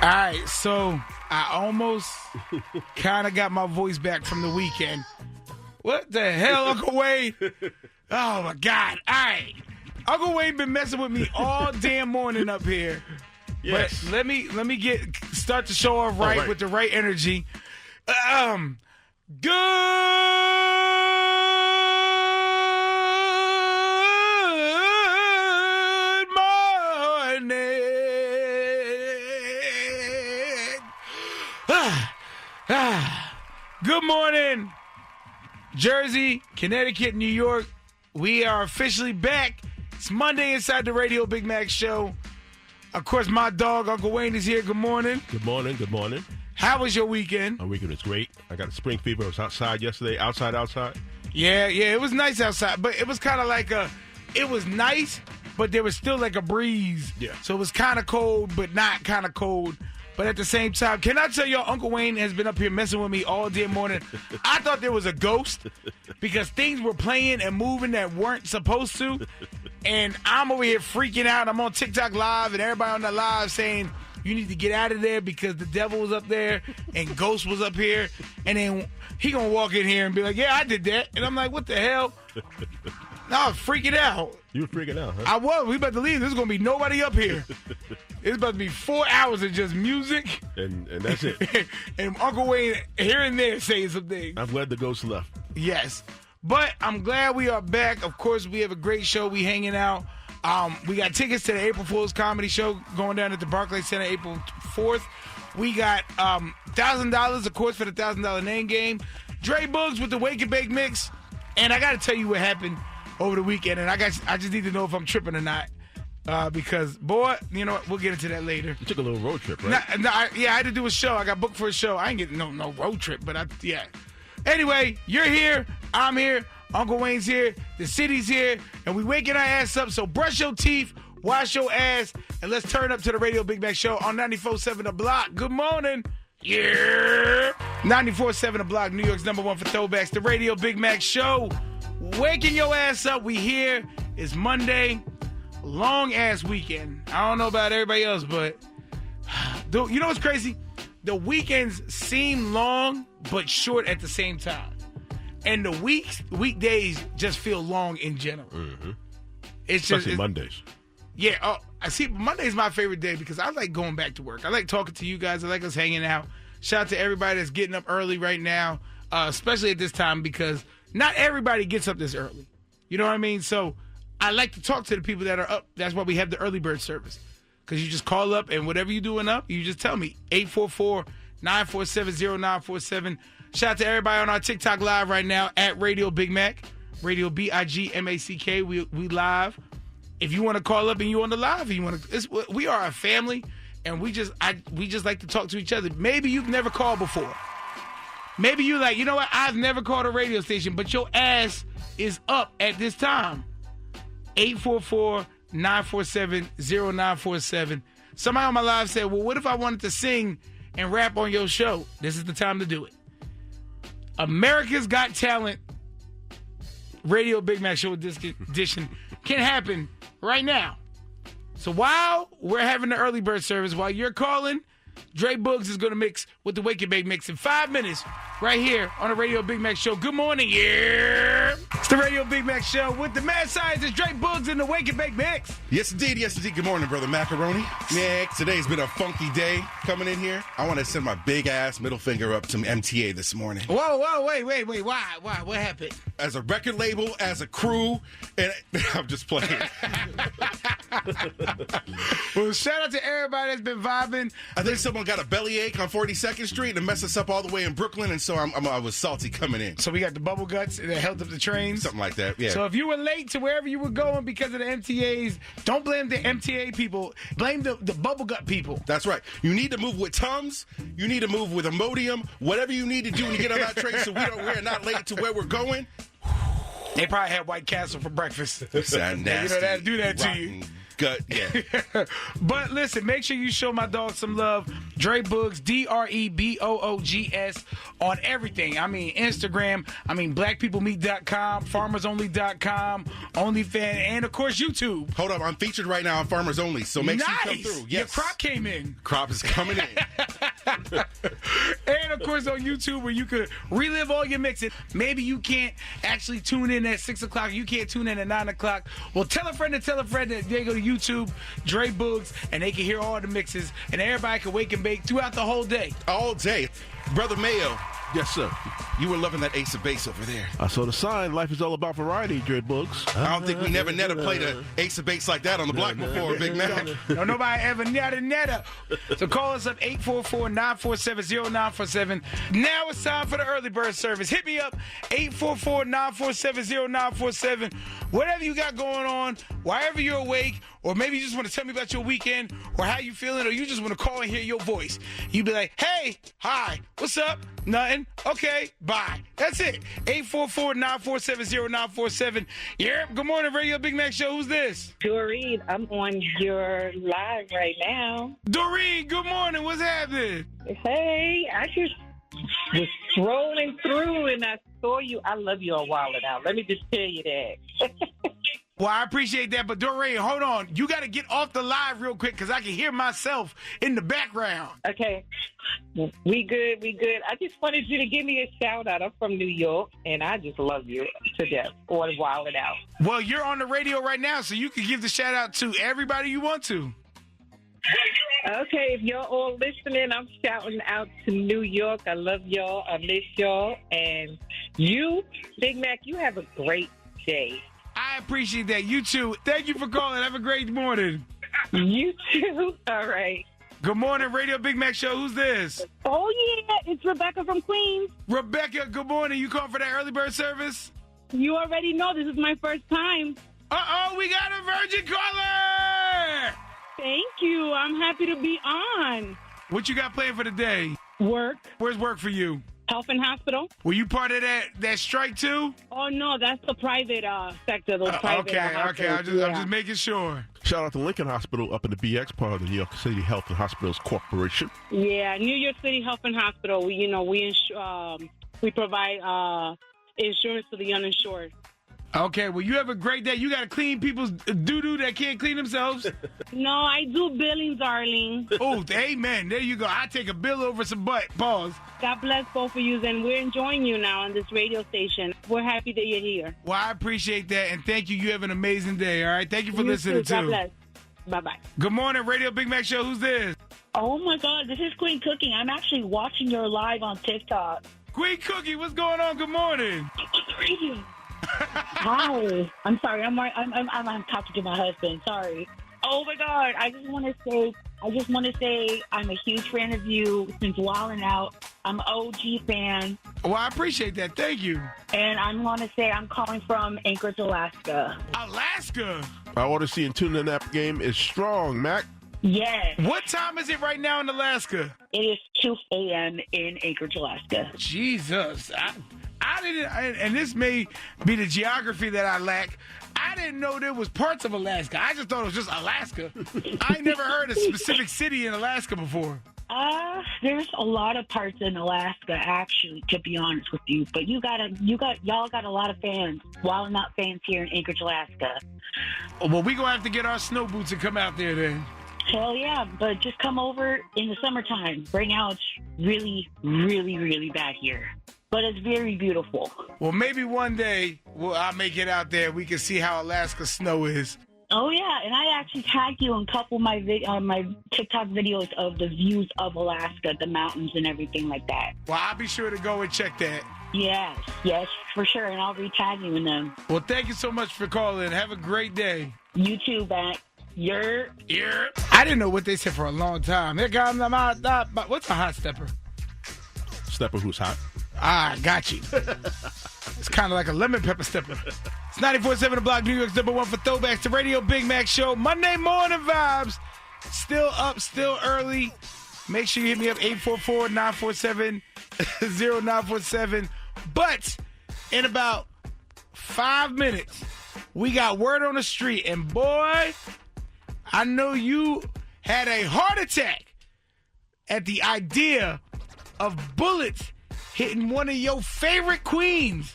All right, so I almost kind of got my voice back from the weekend. What the hell, Uncle Wayne? Oh, my God. All right. Uncle Wayne been messing with me all damn morning up here. Yes. But let me start the show off right with the right energy. Good morning. Good morning, Jersey, Connecticut, New York. We are officially back. It's Monday inside the Radio Big Mac Show. Of course, my dog, Uncle Wayne, is here. Good morning. Good morning. Good morning. How was your weekend? My weekend was great. I got a spring fever. I was outside yesterday. Outside. Yeah, it was nice outside. But it was kind of like it was nice, but there was still like a breeze. Yeah. So it was kind of cold, but not kind of cold. But at the same time, can I tell y'all, Uncle Wayne has been up here messing with me all day morning. I thought there was a ghost because things were playing and moving that weren't supposed to. And I'm over here freaking out. I'm on TikTok Live, and everybody on that live saying, you need to get out of there because the devil was up there and Ghost was up here. And then he going to walk in here and be like, yeah, I did that. And I'm like, what the hell? I was freaking out. You were freaking out, huh? I was. We about to leave. There's going to be nobody up here. It's about to be 4 hours of just music. And that's it. And Uncle Wayne here and there saying some things. I'm glad the ghost left. Yes. But I'm glad we are back. Of course, we have a great show. We hanging out. We got tickets to the April Fool's Comedy Show going down at the Barclays Center April 4th. We got $1,000, of course, for the $1,000 name game. Dre Boogs with the Wake and Bake Mix. And I got to tell you what happened over the weekend. And I just need to know if I'm tripping or not. Because, boy, you know what? We'll get into that later. You took a little road trip, right? I had to do a show. I got booked for a show. I ain't getting no road trip, but yeah. Anyway, you're here. I'm here. Uncle Wayne's here. The city's here. And we waking our ass up. So brush your teeth, wash your ass, and let's turn up to the Radio Big Mac Show on 94.7 The Block. Good morning. Yeah. 94.7 The Block, New York's #1 for throwbacks. The Radio Big Mac Show. Waking your ass up. We here. It's Monday. Long-ass weekend. I don't know about everybody else, but you know what's crazy? The weekends seem long, but short at the same time. And the weekdays just feel long in general. Mm-hmm. Especially Mondays. Yeah. I see. Monday's my favorite day because I like going back to work. I like talking to you guys. I like us hanging out. Shout out to everybody that's getting up early right now, especially at this time because not everybody gets up this early. You know what I mean? So I like to talk to the people that are up. That's why we have the early bird service. Because you just call up, and whatever you're doing up, you just tell me. 844-947-0947. Shout out to everybody on our TikTok Live right now at Radio Big Mac. Radio B-I-G-M-A-C-K. We live. If you want to call up and you on the live, we are a family, and we just like to talk to each other. Maybe you've never called before. Maybe you're like, you know what? I've never called a radio station, but your ass is up at this time. 844-947-0947. Somebody on my live said, well, what if I wanted to sing and rap on your show? This is the time to do it. America's Got Talent Radio Big Mac Show edition can happen right now. So while we're having the early bird service, while you're calling, Dre Boogs is going to mix with the Wake and Bake Mix in 5 minutes right here on the Radio Big Mac Show. Good morning, yeah. It's the Radio Big Mac Show with the mad scientist Dre Boogs in the Wake and Bake Mix. Yes, indeed. Good morning, Brother Macaroni. Nick, today's been a funky day coming in here. I want to send my big-ass middle finger up to MTA this morning. Whoa, wait. Why? What happened? As a record label, as a crew, and I'm just playing. Well, shout out to everybody that's been vibing. I think someone got a bellyache on 42nd Street and messed us up all the way in Brooklyn, and so I was salty coming in. So we got the bubble guts that held up the trains. Something like that, yeah. So if you were late to wherever you were going because of the MTAs, don't blame the MTA people. Blame the bubble gut people. That's right. You need to move with Tums. You need to move with Imodium. Whatever you need to do when you get on that train so we're not late to where we're going. They probably had White Castle for breakfast. That nasty, do that to you. Gut, yeah. But listen, make sure you show my dog some love Dre Boogs, DREBOOGS on everything. I mean, Instagram, blackpeoplemeet.com, farmersonly.com, OnlyFans, and of course, YouTube. Hold up, I'm featured right now on Farmers Only, so make sure you come through. Yes. Your crop came in. Crop is coming in. And of course on YouTube where you could relive all your mixes. Maybe you can't actually tune in at 6 o'clock. You can't tune in at 9 o'clock. Well, tell a friend that they go to YouTube, Dre Boogs, and they can hear all the mixes. And everybody can wake and bake throughout the whole day. All day. Brother Mayo, Yes, sir. you were loving that Ace of Base over there. I saw the sign. Life is all about variety, Dre Boogs. I don't think we never played an Ace of Base like that on the block before, Big Mac. No, nobody ever netta. So call us up 844-947-0947. Now it's time for the early bird service. Hit me up 844-947-0947. Whatever you got going on, wherever you're awake, or maybe you just want to tell me about your weekend or how you feeling, or you just want to call and hear your voice. You be like, hey, hi, what's up? Nothing. Okay, bye. That's it. 844-947-0947. Yeah, good morning, Radio Big Mac Show. Who's this? Doreen, I'm on your live right now. Doreen, good morning. What's happening? Hey, I just was scrolling through and I saw you. I love you a while now. Let me just tell you that. Well, I appreciate that, but Doreen, hold on. You got to get off the live real quick because I can hear myself in the background. Okay. We good. I just wanted you to give me a shout out. I'm from New York, and I just love you to death. Or wild it out. Well, you're on the radio right now, so you can give the shout out to everybody you want to. Okay, if you're all listening, I'm shouting out to New York. I love y'all. I miss y'all. And you, Big Mac, you have a great day. I appreciate that. You too. Thank you for calling. Have a great morning. You too. All right. Good morning, Radio Big Mac Show. Who's this? Oh, yeah. It's Rebecca from Queens. Rebecca, good morning. You calling for that early bird service? You already know this is my first time. Uh-oh, we got a virgin caller! Thank you. I'm happy to be on. What you got planned for the day? Work. Where's work for you? Health and hospital. Were you part of that strike too? Oh, no. That's the private sector. Those private Okay. I'm hospitals. just making sure. Shout out to Lincoln Hospital up in the BX part of the New York City Health and Hospitals Corporation. Yeah, New York City Health and Hospital. We provide insurance to the uninsured. Okay, well, you have a great day. You got to clean people's doo-doo that can't clean themselves. No, I do billing, darling. Oh, amen. There you go. I take a bill over some butt. Pause. God bless both of you, and we're enjoying you now on this radio station. We're happy that you're here. Well, I appreciate that, and thank you. You have an amazing day, all right? Thank you for listening, too. God bless. Bye-bye. Good morning, Radio Big Mac Show. Who's this? Oh, my God. This is Queen Cooking. I'm actually watching your live on TikTok. Queen Cookie, what's going on? Good morning. I'm on the radio. Hi. I'm sorry. I'm talking to my husband. Sorry. Oh, my God. I just want to say I'm a huge fan of you since Wildin' Out. I'm an OG fan. Well, I appreciate that. Thank you. And I want to say I'm calling from Anchorage, Alaska. Alaska? Our order seeing tuna in that game is strong, Mac. Yes. What time is it right now in Alaska? It is 2 a.m. in Anchorage, Alaska. Jesus. I didn't, and this may be the geography that I lack. I didn't know there was parts of Alaska. I just thought it was just Alaska. I never heard a specific city in Alaska before. There's a lot of parts in Alaska, actually, to be honest with you. But y'all got a lot of fans. While not fans here in Anchorage, Alaska. Well, we gonna have to get our snow boots and come out there then. Hell yeah, but just come over in the summertime. Right now it's really, really, really bad here. But it's very beautiful. Well, maybe one day I'll make it out there. We can see how Alaska snow is. Oh, yeah, and I actually tagged you in a couple of my TikTok videos of the views of Alaska, the mountains and everything like that. Well, I'll be sure to go and check that. Yes, for sure, and I'll re-tag you in them. Well, thank you so much for calling. Have a great day. You too, Mac. You're. I didn't know what they said for a long time. Here comes the what's a hot stepper? Stepper who's hot. Ah, got you. It's kind of like a lemon pepper stepper. It's 94.7 The Block, New York's number one for Throwbacks, the Radio Big Mac Show. Monday morning vibes. Still up, still early. Make sure you hit me up, 844-947-0947. But in about 5 minutes, we got word on the street. And boy, I know you had a heart attack at the idea of bullets hitting one of your favorite queens.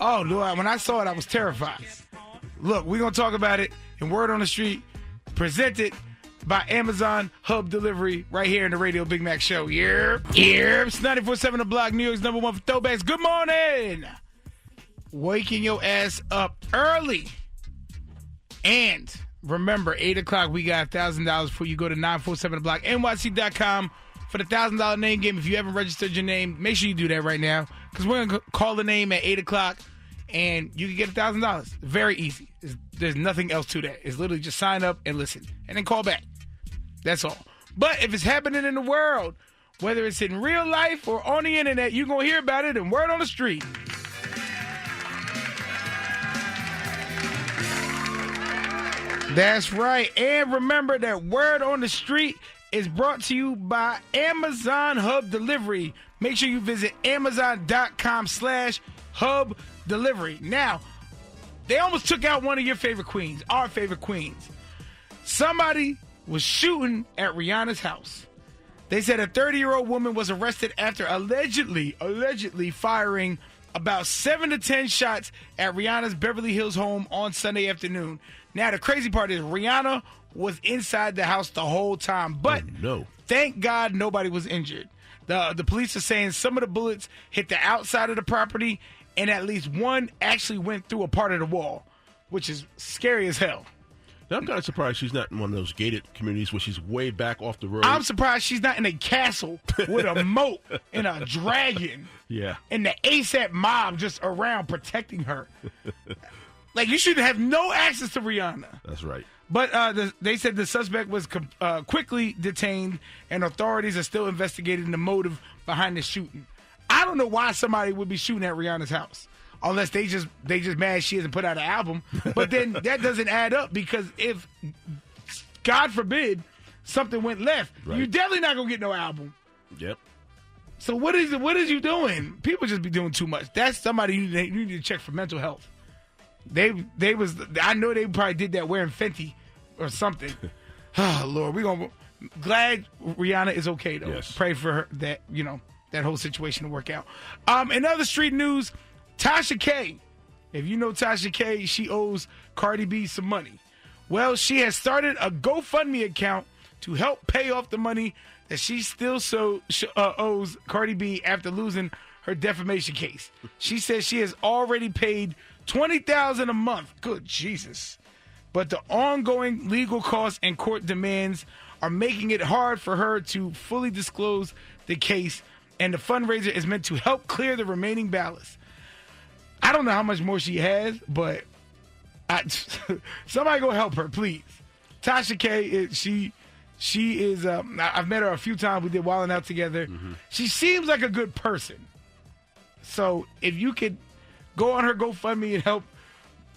Oh, Lord, when I saw it, I was terrified. Look, we're going to talk about it in Word on the Street, presented by Amazon Hub Delivery right here in the Radio Big Mac Show. It's 94.7 The Block, New York's number one for throwbacks. Good morning. Waking your ass up early. And remember, 8 o'clock, we got $1,000 before you go to 947 The Block, NYC.com for the $1,000 name game. If you haven't registered your name, make sure you do that right now because we're going to call the name at 8 o'clock. And you can get $1,000. Very easy. There's nothing else to that. It's literally just sign up and listen. And then call back. That's all. But if it's happening in the world, whether it's in real life or on the internet, you're going to hear about it in Word on the Street. That's right. And remember that Word on the Street is brought to you by Amazon Hub Delivery. Make sure you visit Amazon.com/Hub Delivery. Now, they almost took out one of your favorite queens, our favorite queens. Somebody was shooting at Rihanna's house. They said a 30-year-old woman was arrested after allegedly firing about 7 to 10 shots at Rihanna's Beverly Hills home on Sunday afternoon. Now, the crazy part is Rihanna was inside the house the whole time, but thank God nobody was injured. The police are saying some of the bullets hit the outside of the property and at least one actually went through a part of the wall, which is scary as hell. Now, I'm kind of surprised she's not in one of those gated communities where she's way back off the road. I'm surprised she's not in a castle with a moat and a dragon. Yeah. And the ASAP mob just around protecting her. Like, you should have no access to Rihanna. That's right. But they said the suspect was quickly detained, and authorities are still investigating the motive behind the shooting. I don't know why somebody would be shooting at Rihanna's house, unless they just mad she hasn't put out an album. But then that doesn't add up because if, God forbid, something went left, you're definitely not gonna get no album. Yep. So what is you doing? People just be doing too much. That's somebody you need to check for mental health. I know they probably did that wearing Fenty or something. Oh, Lord, glad Rihanna is okay though. Yes. Pray for her that that whole situation to work out. In other street news, Tasha K. If you know Tasha K, she owes Cardi B some money. Well, she has started a GoFundMe account to help pay off the money that she still owes Cardi B after losing her defamation case. She says she has already paid $20,000 a month. Good Jesus. But the ongoing legal costs and court demands are making it hard for her to fully disclose the case, and the fundraiser is meant to help clear the remaining balance. I don't know how much more she has, but somebody go help her, please. Tasha K, she is, I've met her a few times. We did Wildin' Out together. Mm-hmm. She seems like a good person. So if you could go on her GoFundMe and help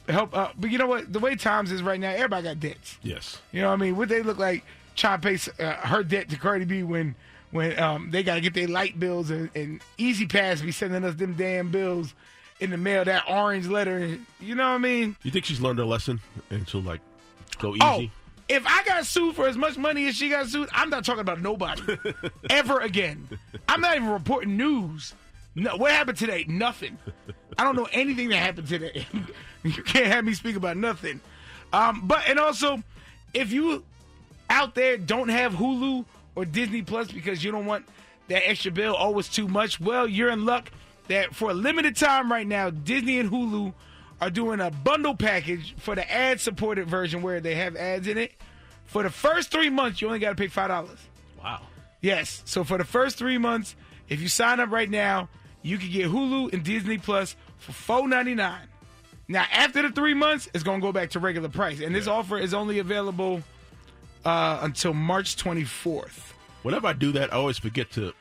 but you know what? The way times is right now, everybody got debts. Yes. You know what I mean? What they look like trying to pay her debt to Cardi B when they got to get their light bills and Easy Pass be sending us them damn bills in the mail, that orange letter. You know what I mean? You think she's learned her lesson and she'll go easy? Oh, if I got sued for as much money as she got sued, I'm not talking about nobody ever again. I'm not even reporting news. No, what happened today? Nothing. I don't know anything that happened today. You can't have me speak about nothing. And also, if you out there don't have Hulu or Disney Plus because you don't want that extra bill, it's too much, well, you're in luck that for a limited time right now, Disney and Hulu are doing a bundle package for the ad-supported version where they have ads in it. For the first 3 months, you only got to pay $5. Wow. Yes. So for the first 3 months, if you sign up right now, you can get Hulu and Disney Plus for $4.99. Now, after the 3 months, it's going to go back to regular price. And this offer is only available until March 24th. Whenever I do that, I always forget to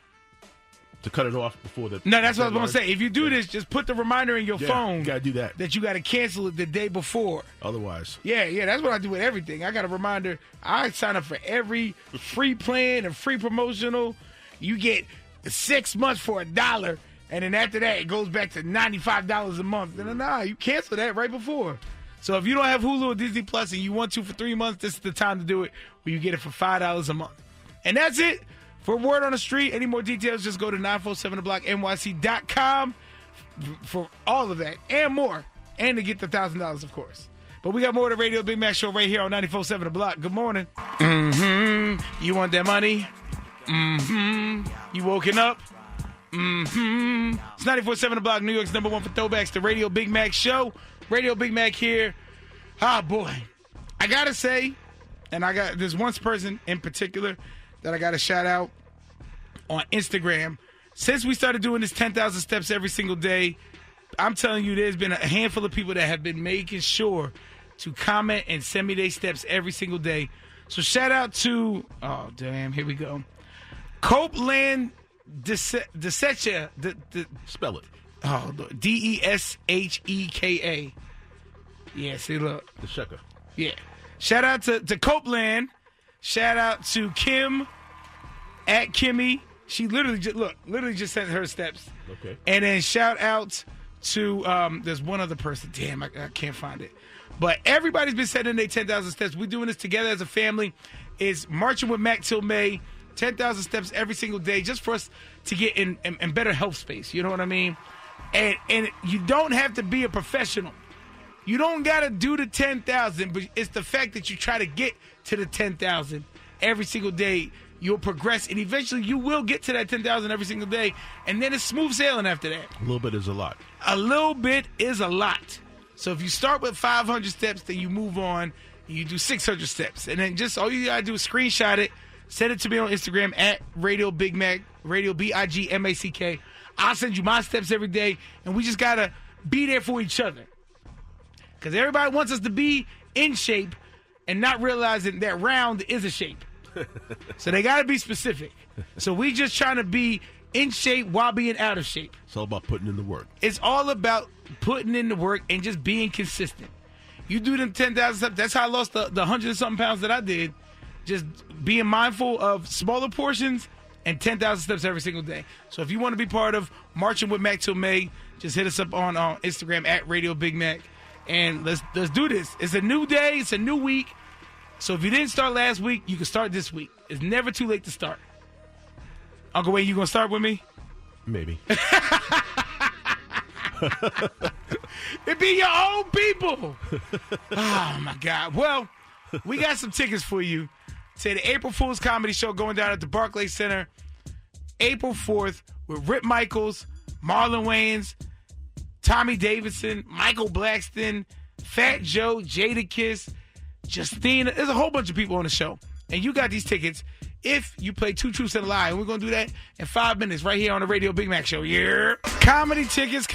cut it off before the... No, that's what I was going to say. If you do this, just put the reminder in your phone. You got to do that. That you got to cancel it the day before. Otherwise. Yeah, that's what I do with everything. I got a reminder. I sign up for every free plan and free promotional. You get 6 months for $1. And then after that, it goes back to $95 a month. Nah, you cancel that right before. So if you don't have Hulu or Disney Plus and you want to for 3 months, this is the time to do it where you get it for $5 a month. And that's it For word on the street, any more details, just go to 947theblocknyc.com for all of that and more. And to get the $1,000, of course. But we got more of the Radio Big Mac Show right here on 94.7 The Block. Good morning. You want that money? You woken up? It's 94.7 The Block, New York's number one for throwbacks, the Radio Big Mac Show. Radio Big Mac here. Ah, boy. I got to say, and there's one person in particular that I got to shout out on Instagram. Since we started doing this 10,000 steps every single day, I'm telling you, there's been a handful of people that have been making sure to comment and send me their steps every single day. So shout out to, oh, damn, here we go. Copeland Desechka. Spell it. Oh, Desheka. Yeah, see, look. Desechka. Yeah. Shout out to Copeland. Shout out to Kim at Kimmy. She literally just sent her steps. Okay. And then shout out to, there's one other person. Damn, I can't find it. But everybody's been sending their 10,000 steps. We're doing this together as a family. It's Marching with Mack till May. 10,000 steps every single day just for us to get in better health space. You know what I mean? And you don't have to be a professional. You don't got to do the 10,000, but it's the fact that you try to get to the 10,000 every single day. You'll progress, and eventually you will get to that 10,000 every single day, and then it's smooth sailing after that. A little bit is a lot. A little bit is a lot. So if you start with 500 steps, then you move on, and you do 600 steps. And then just all you got to do is screenshot it, send it to me on Instagram at Radio Big Mac, Radio BIGMACK. I'll send you my steps every day, and we just got to be there for each other. Because everybody wants us to be in shape and not realizing that round is a shape. So they got to be specific. So we just trying to be in shape while being out of shape. It's all about putting in the work. It's all about putting in the work and just being consistent. You do them 10,000 steps. That's how I lost the 100-something pounds that I did. Just being mindful of smaller portions and 10,000 steps every single day. So if you want to be part of Marching with Mack till May, just hit us up on Instagram at Radio Big Mac. And let's do this. It's a new day. It's a new week. So if you didn't start last week, you can start this week. It's never too late to start. Uncle Wayne, you going to start with me? Maybe. It be your own people. Oh, my God. Well, we got some tickets for you to the April Fool's Comedy Show going down at the Barclays Center April 4th with Rip Michaels, Marlon Wayans, Tommy Davidson, Michael Blackston, Fat Joe, Jadakiss, Justina. There's a whole bunch of people on the show. And you got these tickets if you play Two Truths and a Lie. And we're going to do that in 5 minutes right here on the Radio Big Mac Show. Yeah. Comedy tickets.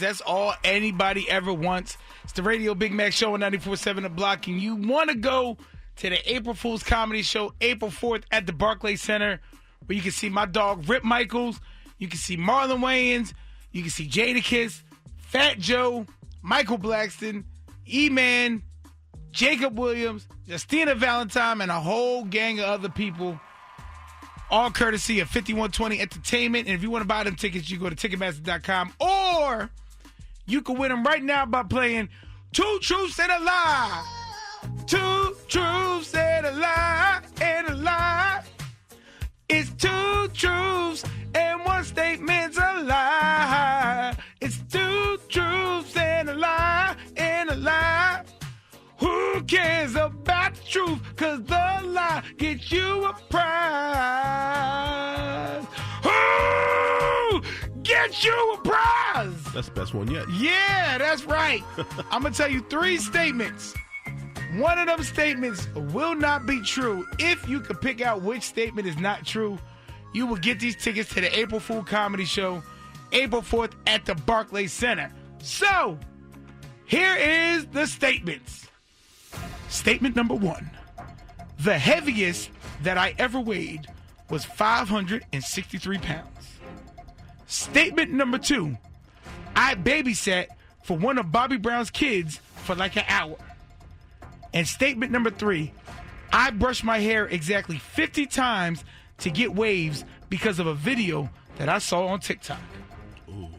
That's all anybody ever wants. It's the Radio Big Mac Show on 94.7 The Block. And you want to go to the April Fool's Comedy Show April 4th at the Barclays Center where you can see my dog Rip Michaels. You can see Marlon Wayans. You can see Jadakiss, Fat Joe, Michael Blackston, E-Man, Jacob Williams, Justina Valentine, and a whole gang of other people, all courtesy of 5120 Entertainment. And if you want to buy them tickets, you go to Ticketmaster.com, or you can win them right now by playing Two Truths and a Lie. Two truths and a lie, and a lie. It's two truths and one statement's a lie. It's two truths and a lie, and a lie. Who cares about the truth? 'Cause the lie gets you a prize. Who gets you a prize? That's the best one yet. Yeah, that's right. I'm going to tell you 3 statements. One of them statements will not be true. If you can pick out which statement is not true, you will get these tickets to the April Fool Comedy Show, April 4th at the Barclays Center. So, here is the statements. Statement number 1. The heaviest that I ever weighed was 563 pounds. Statement number 2. I babysat for one of Bobby Brown's kids for like an hour. And statement number 3, I brushed my hair exactly 50 times to get waves because of a video that I saw on TikTok. Ooh.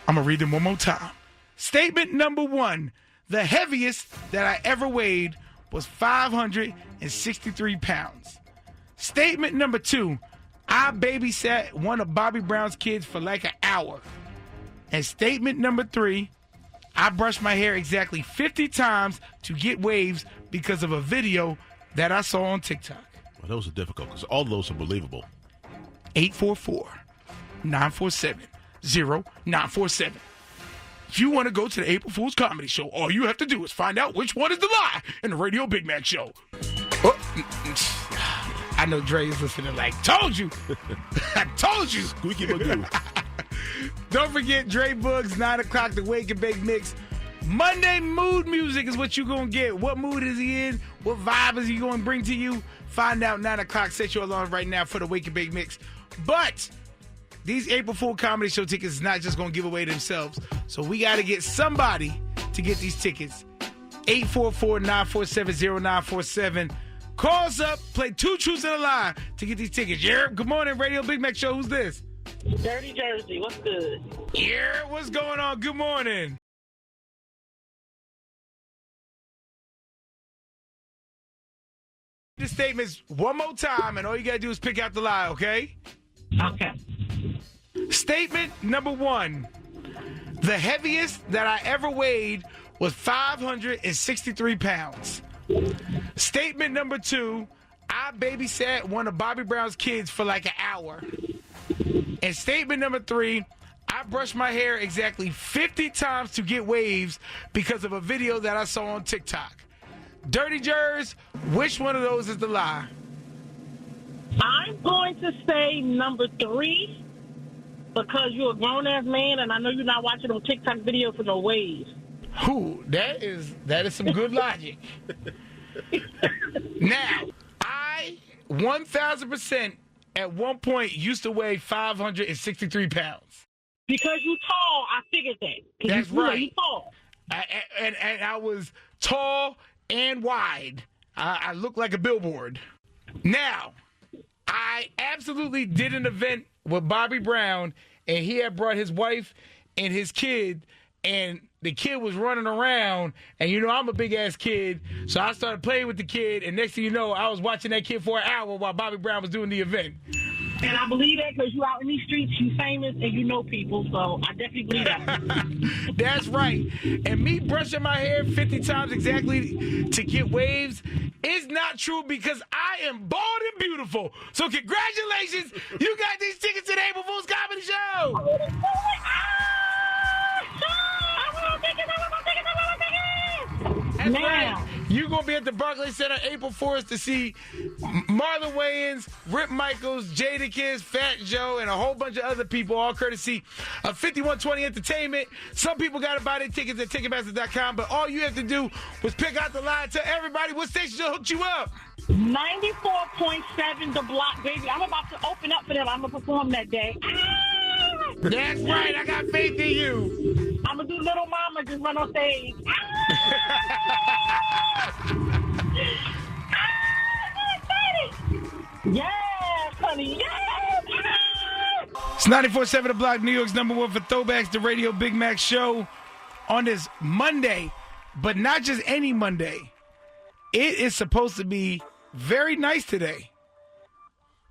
I'm going to read them one more time. Statement number 1, the heaviest that I ever weighed was 563 pounds. Statement number 2, I babysat one of Bobby Brown's kids for like an hour. And statement number 3, I brushed my hair exactly 50 times to get waves because of a video that I saw on TikTok. Well, those are difficult because all those are believable. 844-947-0947. If you want to go to the April Fool's Comedy Show, all you have to do is find out which one is the lie in the Radio Big Mac Show. Oh, I know Dre is listening like, told you. I told you. Squeaky Magoo. Don't forget Dre Boogs, 9 o'clock, the Wake and Bake Mix. Monday mood music is what you're going to get. What mood is he in? What vibe is he going to bring to you? Find out 9 o'clock. Set your alarm right now for the Wake and Bake Mix. But these April Fool Comedy Show tickets is not just going to give away themselves. So we got to get somebody to get these tickets. 844-947-0947. Call us up. Play 2 truths and a lie to get these tickets. Yeah. Good morning, Radio Big Mac Show. Who's this? Dirty Jersey, what's good? Yeah. What's going on? Good morning. The statements one more time, and all you got to do is pick out the lie, okay? Okay. Statement number 1. The heaviest that I ever weighed was 563 pounds. Statement number 2, I babysat one of Bobby Brown's kids for like an hour. And statement number 3, I brushed my hair exactly 50 times to get waves because of a video that I saw on TikTok. Dirty Jers, which one of those is the lie? I'm going to say number 3 because you're a grown-ass man and I know you're not watching no TikTok video for no waves. Who? That is some good logic. Now, I 1,000% at one point used to weigh 563 pounds. Because you tall, I figured that. That's right. You tall. And I was tall and wide. I looked like a billboard. Now, I absolutely did an event with Bobby Brown, and he had brought his wife and his kid, and the kid was running around, and you know I'm a big-ass kid, so I started playing with the kid, and next thing you know, I was watching that kid for an hour while Bobby Brown was doing the event. And I believe that because you out in these streets, you famous, and you know people, so I definitely believe that. That's right. And me brushing my hair 50 times exactly to get waves is not true because I am bald and beautiful. So congratulations, you got these tickets to the April Fool's Comedy Show. That's right. You're going to be at the Barclays Center April 4th to see Marlon Wayans, Rip Michaels, Jadakiss, Fat Joe, and a whole bunch of other people, all courtesy of 5120 Entertainment. Some people got to buy their tickets at Ticketmaster.com, but all you have to do was pick out the line. Tell everybody what station hooked you up. 94.7 The Block, baby. I'm about to open up for them. I'm going to perform that day. That's right. I got faith in you. I'm going to do Little Mama, just run on stage. Yes, honey, yes! It's 94.7 The Block, New York's number 1 for Throwbacks, the Radio Big Mac Show on this Monday, but not just any Monday. It is supposed to be very nice today,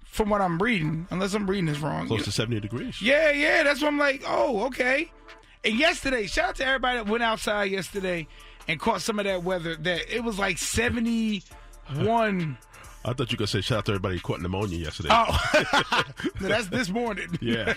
from what I'm reading, unless I'm reading this wrong. Close to 70 degrees. Yeah, that's what I'm like, oh, okay. And yesterday, shout out to everybody that went outside yesterday and caught some of that weather. That it was like 71. I thought you could say shout out to everybody who caught pneumonia yesterday. Oh, no, that's this morning. Yeah.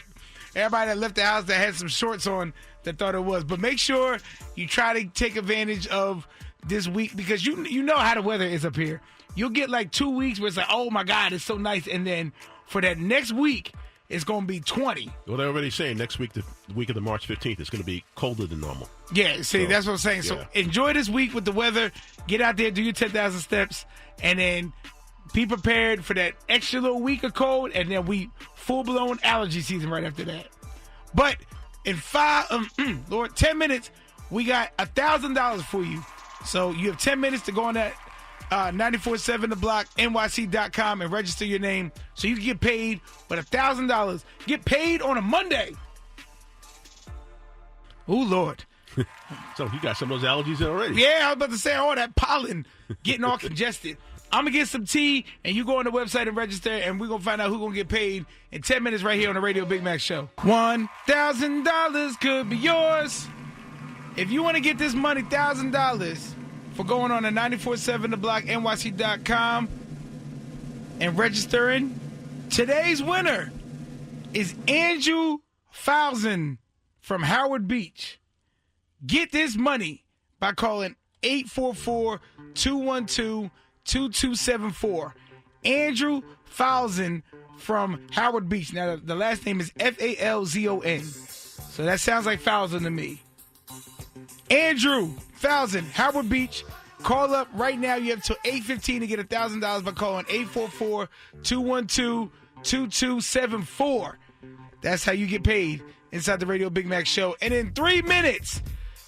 Everybody that left the house that had some shorts on that thought it was. But make sure you try to take advantage of this week because you know how the weather is up here. You'll get like 2 weeks where it's like, oh my God, it's so nice. And then for that next week, it's going to be 20. Well, they're already saying next week, the week of the March 15th, it's going to be colder than normal. Yeah, see, that's what I'm saying. Yeah. So enjoy this week with the weather. Get out there, do your 10,000 steps, and then be prepared for that extra little week of cold, and then we full-blown allergy season right after that. But in 10 minutes, we got $1,000 for you. So you have 10 minutes to go on that 94.7 The Block, NYC.com, and register your name so you can get paid with $1,000. Get paid on a Monday. Oh, Lord. So you got some of those allergies in already. Yeah, I was about to say all that pollen getting all congested. I'm going to get some tea, and you go on the website and register, and we're going to find out who's going to get paid in 10 minutes right here on the Radio Big Mac Show. $1,000 could be yours. If you want to get this money, $1,000, for going on to 947theblocknyc.com and registering, today's winner is Andrew Falzon from Howard Beach. Get this money by calling 844-212-2274. Andrew Falzon from Howard Beach. Now, the last name is Falzon. So that sounds like Falzon to me. Andrew Falzon, Howard Beach. Call up right now. You have till 8:15 to get $1,000 by calling 844-212-2274. That's how you get paid inside the Radio Big Mac Show. And in 3 minutes,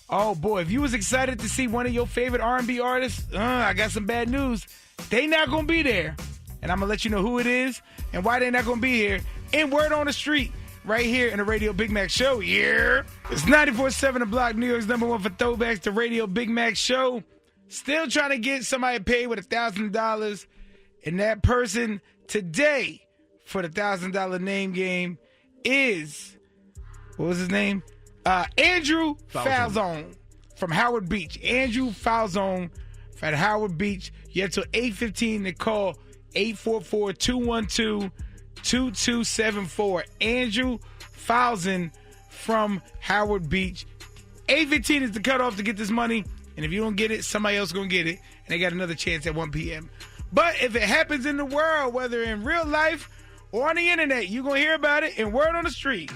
oh boy, if you was excited to see one of your favorite R&B artists, I got some bad news. They not going to be there. And I'm going to let you know who it is and why they not going to be here in Word on the Street right here in the Radio Big Mac Show. Yeah. It's 94.7 The Block, New York's number one for throwbacks, the Radio Big Mac Show. Still trying to get somebody paid with $1,000. And that person today for the $1,000 name game is, what was his name? Andrew Falzon from Howard Beach. Andrew Falzon from Howard Beach. You have till 8:15 to call 844-212-2274. Andrew Falzon from Howard Beach. 8:15 is the cutoff to get this money. And if you don't get it, somebody else is going to get it. And they got another chance at 1 p.m. But if it happens in the world, whether in real life or on the internet, you're going to hear about it in Word on the Street.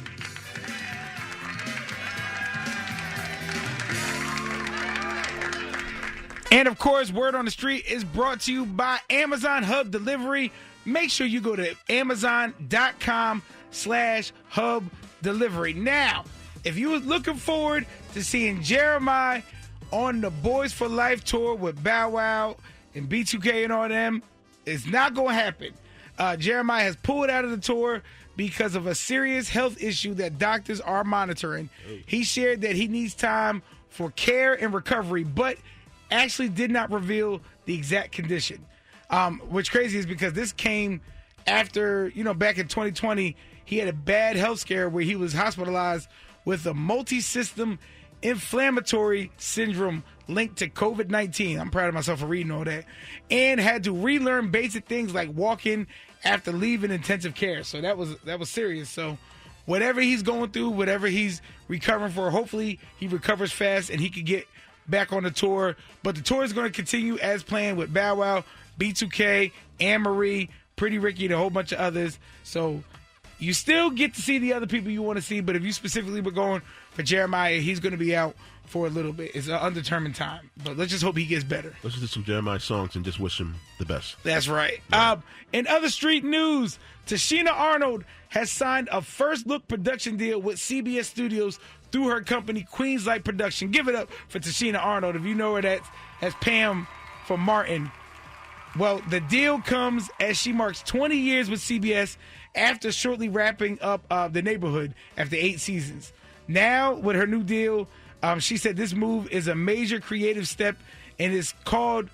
And, of course, Word on the Street is brought to you by Amazon Hub Delivery. Make sure you go to Amazon.com/Hub Delivery. Now, if you was looking forward to seeing Jeremiah on the Boys for Life tour with Bow Wow and B2K and all them, it's not going to happen. Jeremiah has pulled out of the tour because of a serious health issue that doctors are monitoring. He shared that he needs time for care and recovery, but actually did not reveal the exact condition. What's crazy is because this came after, back in 2020, he had a bad health scare where he was hospitalized with a multi-system inflammatory syndrome linked to COVID-19. I'm proud of myself for reading all that. And had to relearn basic things like walking after leaving intensive care. So that was serious. So whatever he's going through, whatever he's recovering for, hopefully he recovers fast and he can get back on the tour. But the tour is going to continue as planned with Bow Wow, B2K, Anne-Marie, Pretty Ricky, and a whole bunch of others. So you still get to see the other people you want to see, but if you specifically were going for Jeremiah, he's going to be out for a little bit. It's an undetermined time, but let's just hope he gets better. Listen to some Jeremiah songs and just wish him the best. That's right. Yeah. In other street news, Tichina Arnold has signed a first-look production deal with CBS Studios through her company, Queens Light Production. Give it up for Tichina Arnold. If you know her, that's Pam from Martin. Well, the deal comes as she marks 20 years with CBS after shortly wrapping up The Neighborhood after 8 seasons. Now, with her new deal, she said this move is a major creative step and is called,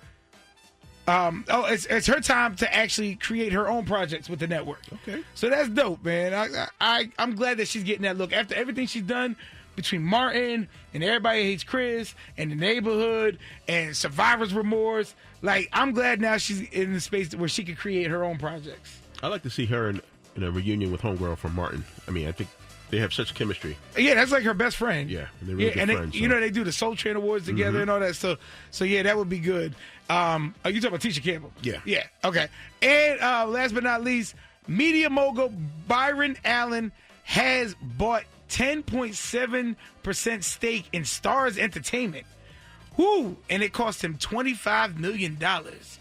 it's her time to actually create her own projects with the network. Okay. So that's dope, man. I'm glad that she's getting that look. After everything she's done between Martin and Everybody Hates Chris and The Neighborhood and Survivor's Remorse, like, I'm glad now she's in the space where she can create her own projects. I like to see her in a reunion with homegirl from Martin. I mean, I think they have such chemistry. Yeah, that's like her best friend. Yeah, and they're really good friends. So. They do the Soul Train Awards together and all that. So yeah, that would be good. Are you talking about Tisha Campbell? Yeah. Yeah, okay. And last but not least, media mogul Byron Allen has bought 10.7% stake in Starz Entertainment. Whoo! And it cost him $25 million.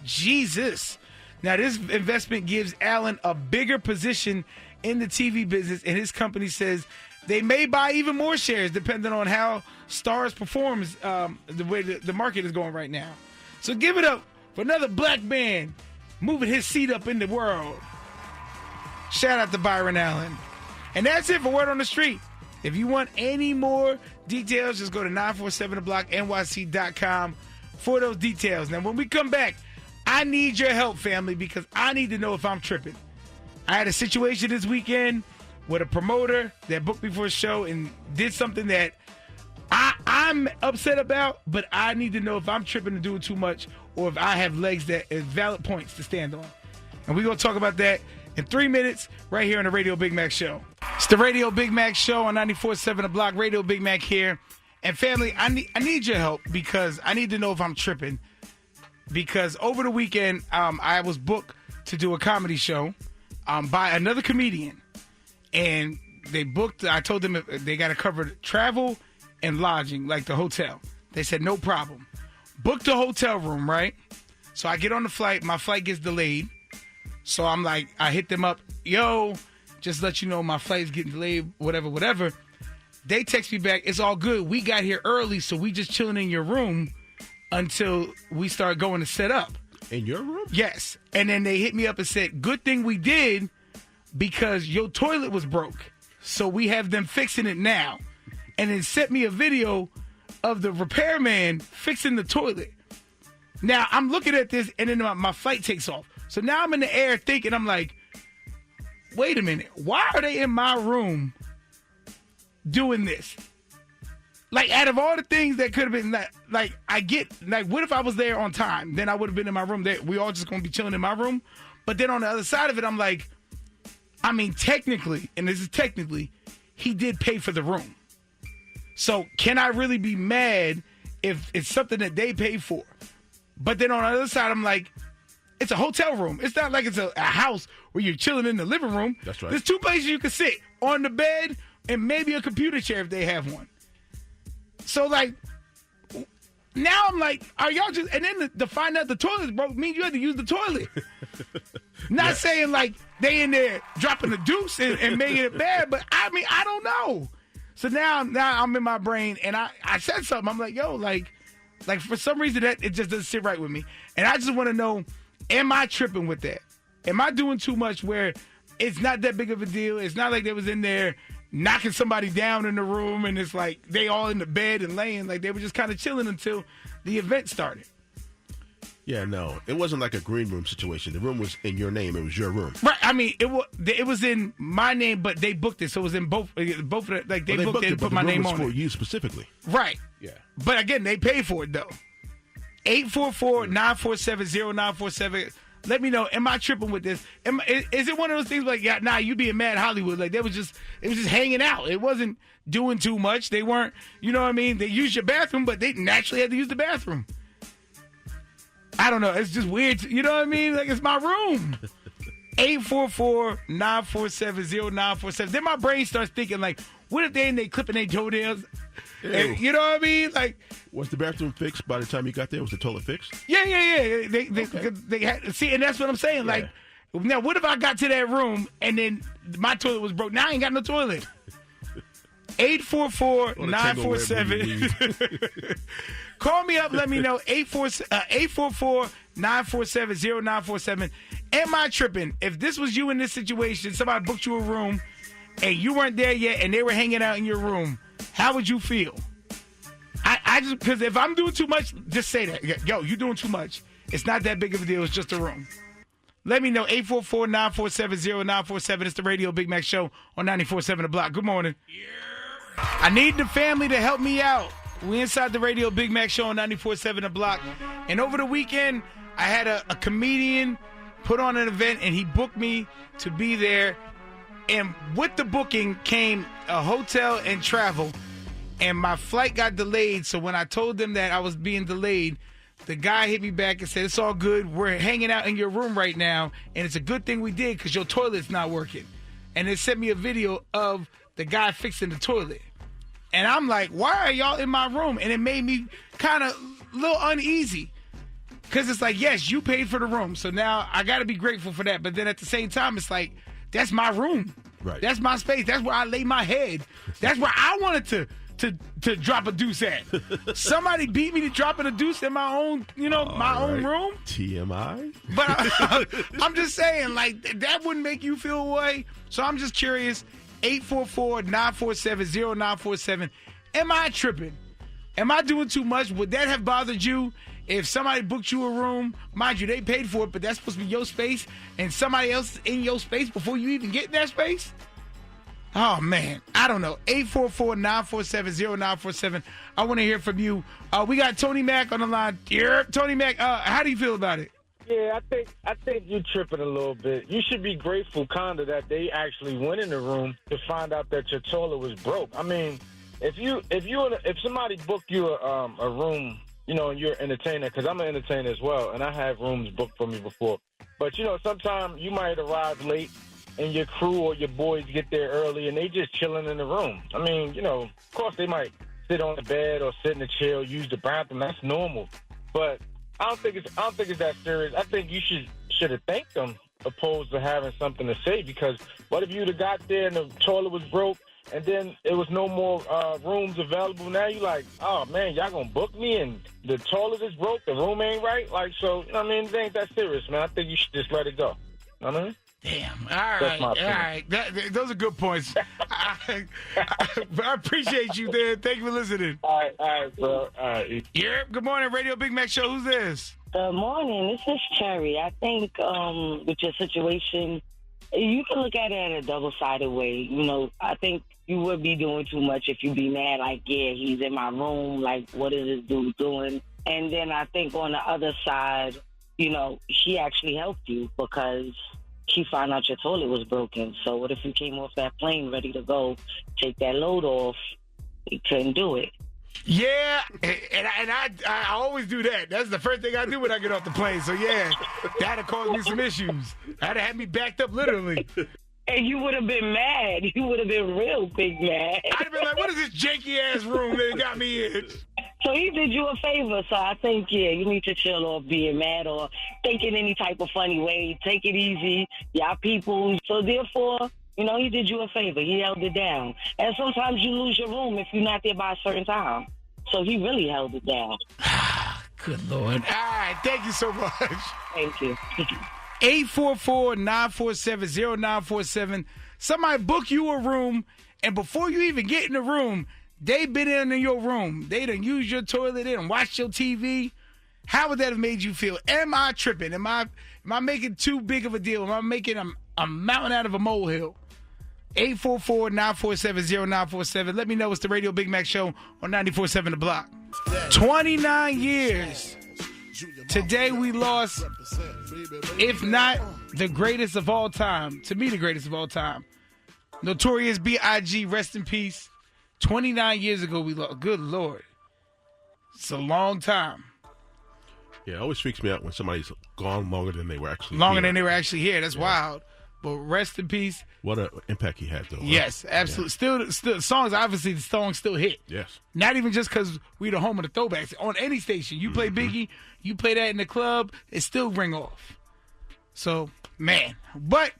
Jesus. Now, this investment gives Allen a bigger position in the TV business, and his company says they may buy even more shares depending on how Starz performs the way the market is going right now. So give it up for another black man moving his seat up in the world. Shout out to Byron Allen. And that's it for Word on the Street. If you want any more details, just go to 947theblocknyc.com for those details. Now, when we come back, I need your help, family, because I need to know if I'm tripping. I had a situation this weekend with a promoter that booked me for a show and did something that I'm upset about, but I need to know if I'm tripping and doing too much or if I have legs that is valid points to stand on. And we're going to talk about that in 3 minutes right here on the Radio Big Mac Show. It's the Radio Big Mac Show on 94.7 The Block. Radio Big Mac here. And family, I need your help because I need to know if I'm tripping. Because over the weekend, I was booked to do a comedy show by another comedian. And they booked, I told them they got to cover travel and lodging, like the hotel. They said, no problem. Booked a hotel room, right? So I get on the flight. My flight gets delayed. So I'm like, I hit them up. Yo, just let you know my flight's getting delayed, whatever. They text me back. It's all good. We got here early, so we just chilling in your room until we start going to set up. In your room? Yes. And then they hit me up and said, good thing we did because your toilet was broke. So we have them fixing it now. And then sent me a video of the repairman fixing the toilet. Now, I'm looking at this, and then my flight takes off. So now I'm in the air thinking, I'm like, wait a minute. Why are they in my room doing this? Like, out of all the things that could have been, like, I get, like, what if I was there on time? Then I would have been in my room. We all just going to be chilling in my room. But then on the other side of it, I'm like, I mean, technically, and this is technically, he did pay for the room. So can I really be mad if it's something that they pay for? But then on the other side, I'm like, it's a hotel room. It's not like it's a house where you're chilling in the living room. That's right. There's 2 places you can sit, on the bed and maybe a computer chair if they have one. So, like, now I'm like, are y'all just, and then to find out the toilet's broke means you had to use the toilet. Not saying, like, they in there dropping the deuce and making it bad, but I mean, I don't know. So now I'm in my brain, and I said something. I'm like, yo, like for some reason that it just doesn't sit right with me. And I just want to know, am I tripping with that? Am I doing too much where it's not that big of a deal? It's not like they was in there knocking somebody down in the room, and it's like they all in the bed and laying. Like they were just kind of chilling until the event started. Yeah, no. It wasn't like a green room situation. The room was in your name. It was your room. Right. I mean, it was in my name, but they booked it. So it was in both of the, like they booked it and put my name on it. For you specifically. Right. Yeah. But again, they paid for it, though. 844-947-0947. Let me know, am I tripping with this? Is it one of those things like, yeah, nah, you being mad Hollywood? Like, it was just hanging out. It wasn't doing too much. They weren't, you know what I mean? They used your bathroom, but they naturally had to use the bathroom. I don't know. It's just weird. You know what I mean? Like, it's my room. 844-947-0947. Then my brain starts thinking, like, what if they in there clipping their toenails? And, you know what I mean? Like, was the bathroom fixed by the time you got there? Was the toilet fixed? Yeah. They had, see, and that's what I'm saying. Like, now, what if I got to that room and then my toilet was broke? Now I ain't got no toilet. 844-947. Call me up. Let me know. 844-947-0947. Am I tripping? If this was you in this situation, somebody booked you a room and you weren't there yet and they were hanging out in your room, how would you feel? I just, because if I'm doing too much, just say that. Yo, you're doing too much. It's not that big of a deal. It's just a room. Let me know. 844-947-0947. It's the Radio Big Mac Show on 94.7 The Block. Good morning. Yeah. I need the family to help me out. We inside the Radio Big Mac Show on 94.7 The Block. And over the weekend, I had a comedian put on an event, and he booked me to be there. And with the booking came a hotel and travel. And my flight got delayed. So when I told them that I was being delayed, the guy hit me back and said, it's all good. We're hanging out in your room right now. And it's a good thing we did because your toilet's not working. And it sent me a video of the guy fixing the toilet. And I'm like, why are y'all in my room? And it made me kind of a little uneasy. Because it's like, yes, you paid for the room. So now I got to be grateful for that. But then at the same time, it's like, that's my room. Right. That's my space. That's where I lay my head. That's where I wanted to drop a deuce at. Somebody beat me to dropping a deuce in my own, own room. TMI. But I'm just saying, like, that wouldn't make you feel away. So I'm just curious. 844-947-0947. Am I tripping Am I doing too much? Would that have bothered you if somebody booked you a room? Mind you, they paid for it, but that's supposed to be your space, and somebody else is in your space before you even get in that space? Oh, man. I don't know. 844-947-0947. I want to hear from you. We got Tony Mack on the line. Yeah, Tony Mack, how do you feel about it? Yeah, I think you're tripping a little bit. You should be grateful, kinda, that they actually went in the room to find out that your toilet was broke. I mean, if somebody booked you a room, you know, and you're an entertainer, because I'm an entertainer as well, and I have rooms booked for me before. But you know, sometimes you might arrive late, and your crew or your boys get there early, and they just chilling in the room. I mean, you know, of course they might sit on the bed or sit in the chair, or use the bathroom. That's normal, but I don't think it's that serious. I think you should have thanked them opposed to having something to say, because what if you'd have got there and the toilet was broke and then there was no more rooms available? Now you like, oh man, y'all gonna book me and the toilet is broke, the room ain't right? Like, so, I mean, it ain't that serious, man. I think you should just let it go. You know what I mean? Damn. All right. Those are good points. I appreciate you, Dan. Thank you for listening. All right, bro. All right. Yeah. Good morning, Radio Big Mac Show. Who's this? Good morning. This is Cherry. I think with your situation, you can look at it in a double-sided way. You know, I think you would be doing too much if you be mad, like, yeah, he's in my room, like, what is this dude doing? And then I think on the other side, you know, she actually helped you because she found out your toilet was broken. So what if you came off that plane ready to go, take that load off? You couldn't do it. Yeah, and I always do that. That's the first thing I do when I get off the plane. So, yeah, that'd cause me some issues. That'd have me backed up literally. And you would have been mad. You would have been real big mad. I'd have been like, what is this janky-ass room they got me in? So he did you a favor. So I think, yeah, you need to chill off being mad or thinking any type of funny way. Take it easy. Y'all people. So therefore, you know, he did you a favor. He held it down. And sometimes you lose your room if you're not there by a certain time. So he really held it down. Good Lord. All right. Thank you so much. Thank you. 844-947-0947. Somebody book you a room, and before you even get in the room, they've been in your room. They done used your toilet, they done watched your TV. How would that have made you feel? Am I tripping? Am I making too big of a deal? Am I making a mountain out of a molehill? 844-947-0947. Let me know. It's the Radio Big Mac Show on 94.7 The Block. 29 years. Today we lost, if not the greatest of all time, to me the greatest of all time, Notorious B.I.G, rest in peace. 29 years ago we lost. Good Lord. It's a long time. Yeah, it always freaks me out when somebody's gone longer than they were actually here. That's wild. But rest in peace. What an impact he had, though. Right? Yes, absolutely. Yeah. Still, songs, obviously, the songs still hit. Yes. Not even just because we're the home of the throwbacks. On any station, you play Biggie, you play that in the club, it still ring off. So, man. But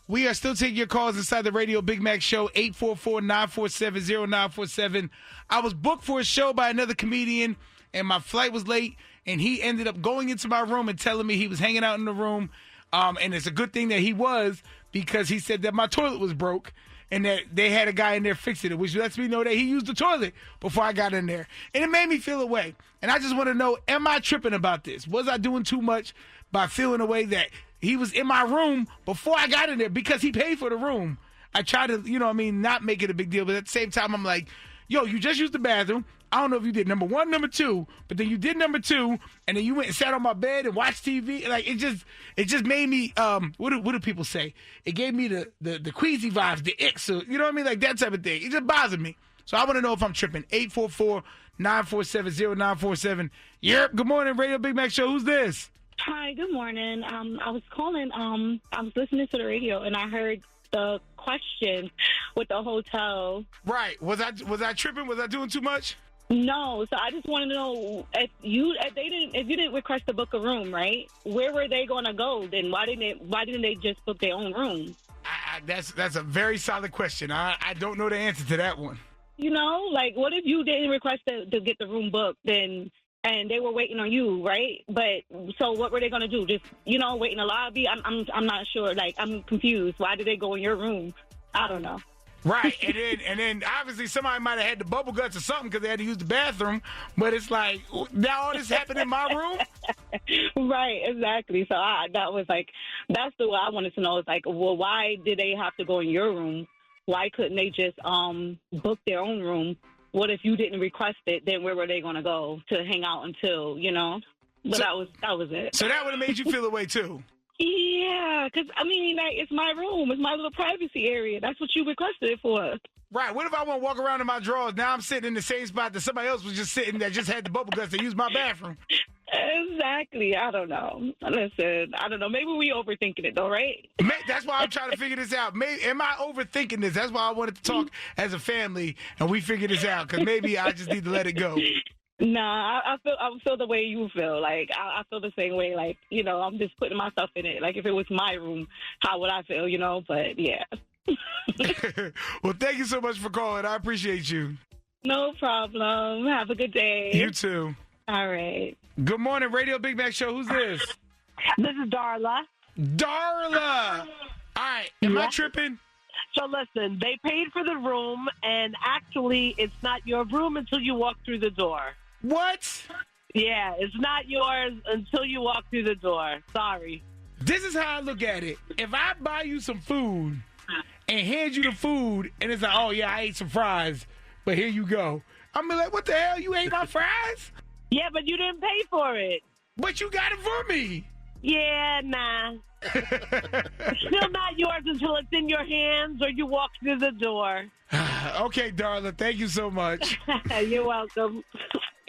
we are still taking your calls inside the Radio Big Mac Show, 844-947-0947. I was booked for a show by another comedian, and my flight was late, and he ended up going into my room and telling me he was hanging out in the room. And it's a good thing that he was, because he said that my toilet was broke and that they had a guy in there fixing it, which lets me know that he used the toilet before I got in there. And it made me feel away. And I just want to know, am I tripping about this? Was I doing too much by feeling away that he was in my room before I got in there because he paid for the room? I try to, not make it a big deal. But at the same time, I'm like, yo, you just used the bathroom. I don't know if you did number one, number two, but then you did number two, and then you went and sat on my bed and watched TV. Like, it just made me, what do people say? It gave me the queasy vibes, the ick, so, you know what I mean? Like that type of thing. It just bothered me. So I want to know if I'm tripping. 844-947-0947. Yep. Good morning, Radio Big Mac Show. Who's this? Hi, good morning. I was calling, I was listening to the radio, and I heard the question with the hotel. Right. Was I tripping? Was I doing too much? No, so I just wanted to know if you didn't request to book a room, right? Where were they going to go? Then why didn't they just book their own room? That's a very solid question. I don't know the answer to that one. What if you didn't request to get the room booked and they were waiting on you, right? But so what were they going to do? Just wait in the lobby? I'm not sure. Like, I'm confused. Why did they go in your room? I don't know. Right, and then obviously somebody might have had the bubble guts or something because they had to use the bathroom. But it's like, now all this happened in my room? Right, exactly. So that was like, that's the way I wanted to know. Is like, well, why did they have to go in your room? Why couldn't they just book their own room? What if you didn't request it? Then where were they going to go to hang out until, you know? But that was it. So that would have made you feel away too. Yeah, because, I mean, like, it's my room. It's my little privacy area. That's what you requested it for. Right. What if I want to walk around in my drawers? Now I'm sitting in the same spot that somebody else was just sitting that just had the bubble guts to use my bathroom. Exactly. I don't know. Listen, I don't know. Maybe we overthinking it, though, right? That's why I'm trying to figure this out. Am I overthinking this? That's why I wanted to talk as a family, and we figure this out, because maybe I just need to let it go. Nah, I feel the way you feel. Like, I feel the same way. Like, you know, I'm just putting myself in it. Like, if it was my room, how would I feel, you know? But, yeah. Well, thank you so much for calling. I appreciate you. No problem. Have a good day. You too. All right. Good morning, Radio Big Mac Show. Who's this? This is Darla. Darla! All right. Am I tripping? So listen, they paid for the room, and actually it's not your room until you walk through the door. What? Yeah, it's not yours until you walk through the door. Sorry. This is how I look at it. If I buy you some food and hand you the food, and it's like, oh, yeah, I ate some fries, but here you go. I'm like, what the hell? You ate my fries? Yeah, but you didn't pay for it. But you got it for me. Yeah, nah. It's still not yours until it's in your hands or you walk through the door. Okay, Darla, thank you so much. You're welcome.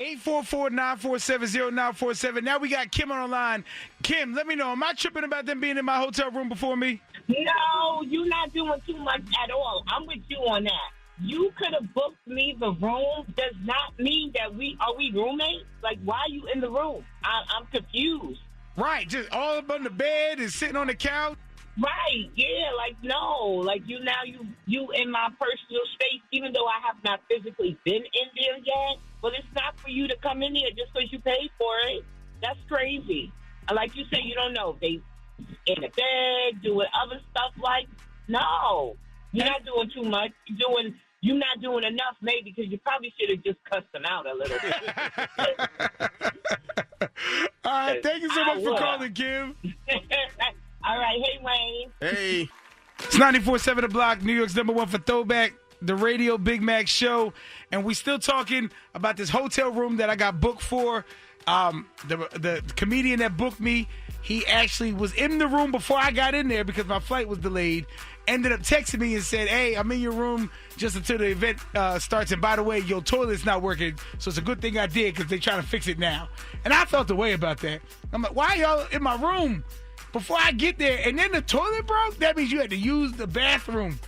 844-947-0947. Now we got Kim on the line. Kim, let me know, am I tripping about them being in my hotel room before me? No, you're not doing too much at all. I'm with you on that. You could have booked me the room. Does not mean that we roommates. Like, why are you in the room? I'm confused. Right, just all up on the bed and sitting on the couch. Right, yeah, like, no. Like, you in my personal space, even though I have not physically been in there yet. But it's not for you to come in here just because you paid for it. That's crazy. And like you say, you don't know. They in the bed, doing other stuff like, no. You're not doing too much. You're not doing enough, maybe, because you probably should have just cussed them out a little bit. All right, thank you so much for calling, Kim. All right, hey, Wayne. Hey. It's 94.7 The Block, New York's #1 for Throwback, the Radio Big Mac Show. And we still talking about this hotel room that I got booked for. The comedian that booked me, he actually was in the room before I got in there because my flight was delayed. Ended up texting me and said, hey, I'm in your room just until the event starts. And by the way, your toilet's not working. So it's a good thing I did because they're trying to fix it now. And I felt the way about that. I'm like, why y'all in my room before I get there? And then the toilet broke? That means you had to use the bathroom.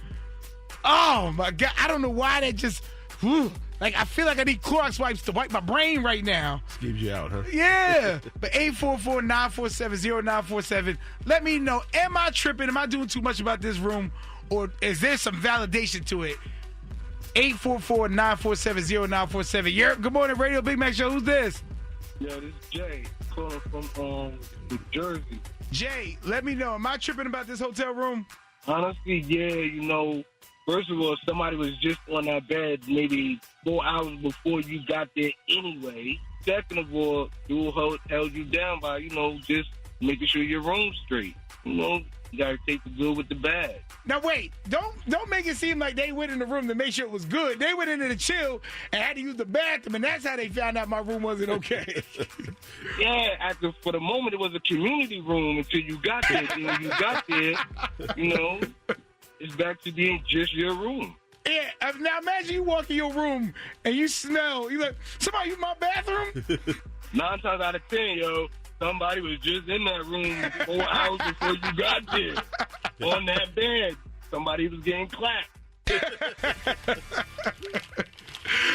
Oh, my God. I don't know why that just... Whew. Like, I feel like I need Clorox wipes to wipe my brain right now. Skeeves you out, huh? Yeah. But 844-947-0947. Let me know, am I tripping? Am I doing too much about this room? Or is there some validation to it? 844-947-0947. Yeah, good morning, Radio Big Mac Show. Who's this? Yeah, this is Jay calling from New Jersey. Jay, let me know, am I tripping about this hotel room? Honestly, yeah, you know, first of all, somebody was just on that bed maybe 4 hours before you got there anyway. Second of all, you held you down by, you know, just making sure your room's straight. You know, you got to take the good with the bad. Now, wait, don't make it seem like they went in the room to make sure it was good. They went in there to chill and had to use the bathroom, and that's how they found out my room wasn't okay. Yeah, for the moment, it was a community room until you got there. And when you got there, you know, it's back to being just your room. Yeah, now imagine you walk in your room and you smell. You like, somebody use my bathroom? 9 times out of 10, yo, somebody was just in that room 4 hours before you got there. On that bed, somebody was getting clapped.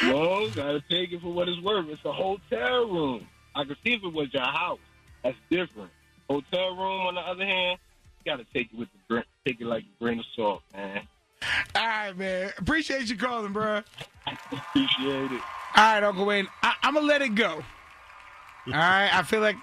No, gotta take it for what it's worth. It's a hotel room. I can see if it was your house. That's different. Hotel room, on the other hand, you gotta take it take it like a grain of salt, man. All right, man. Appreciate you calling, bro. Appreciate it. All right, Uncle Wayne. I'm gonna let it go. All right. I feel like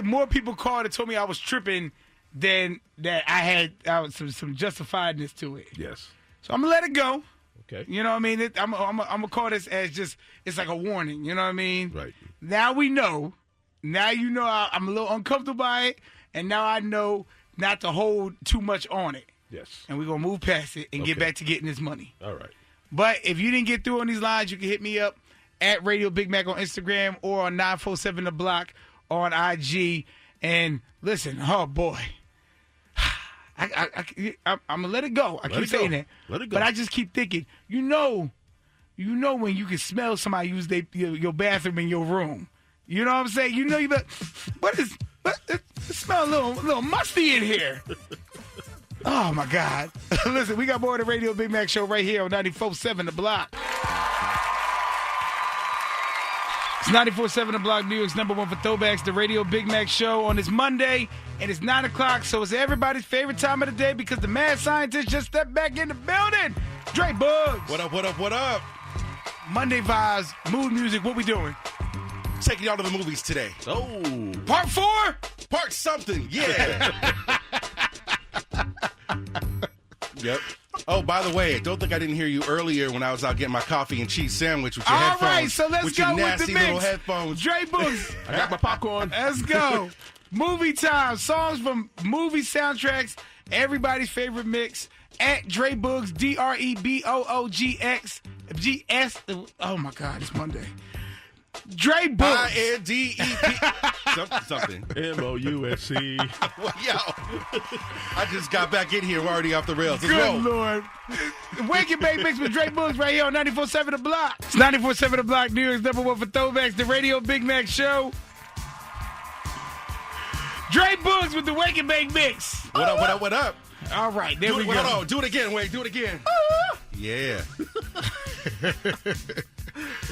more people called and told me I was tripping than that I was some justifiedness to it. Yes. So I'm going to let it go. Okay. You know what I mean? I'm going to call this as just, it's like a warning. You know what I mean? Right. Now we know. Now you know I'm a little uncomfortable by it. And now I know not to hold too much on it. Yes. And we're going to move past it and get back to getting this money. All right. But if you didn't get through on these lines, you can hit me up at Radio Big Mac on Instagram or on 947 The Block on IG. And listen, oh boy, I'm gonna let it go. I keep saying that, Let it go. but I just keep thinking, you know when you can smell somebody use your bathroom in your room. You know what I'm saying? You know you be, it smells a little musty in here. Oh my God! Listen, we got more of the Radio Big Mac Show right here on 94.7 The Block. It's 94.7 The Block, New York's number one for throwbacks, the Radio Big Mac Show on this Monday, and it's 9 o'clock, so it's everybody's favorite time of the day because the mad scientist just stepped back in the building. Dre Boogs. What up, what up, what up? Monday vibes, mood music, what we doing? Taking y'all to the movies today. Oh. Part 4? Part something, yeah. Yep. Oh, by the way, don't think I didn't hear you earlier when I was out getting my coffee and cheese sandwich with your headphones. All right, so let's with go your with nasty the mix. little headphones. Dre Boogs. I got my popcorn. Let's go. Movie time. Songs from movie soundtracks. Everybody's favorite mix. At Dre Boogs, DREBOOGX. GS. Oh, my God. It's Monday. Dre Boogs. INDEP. Something. MOUSC. Well, yo. I just got back in here. We're already off the rails. Let's Good roll. Lord. Wake and Bake Mix with Dre Boogs right here on 94.7 The Block. It's 94.7 The Block, New York's number one for throwbacks, the Radio Big Mac Show. Dre Boogs with the Wake and Bake Mix. What up, what up, what up? All right, there we go. Hold on. Do it again, Wade. Do it again. Yeah.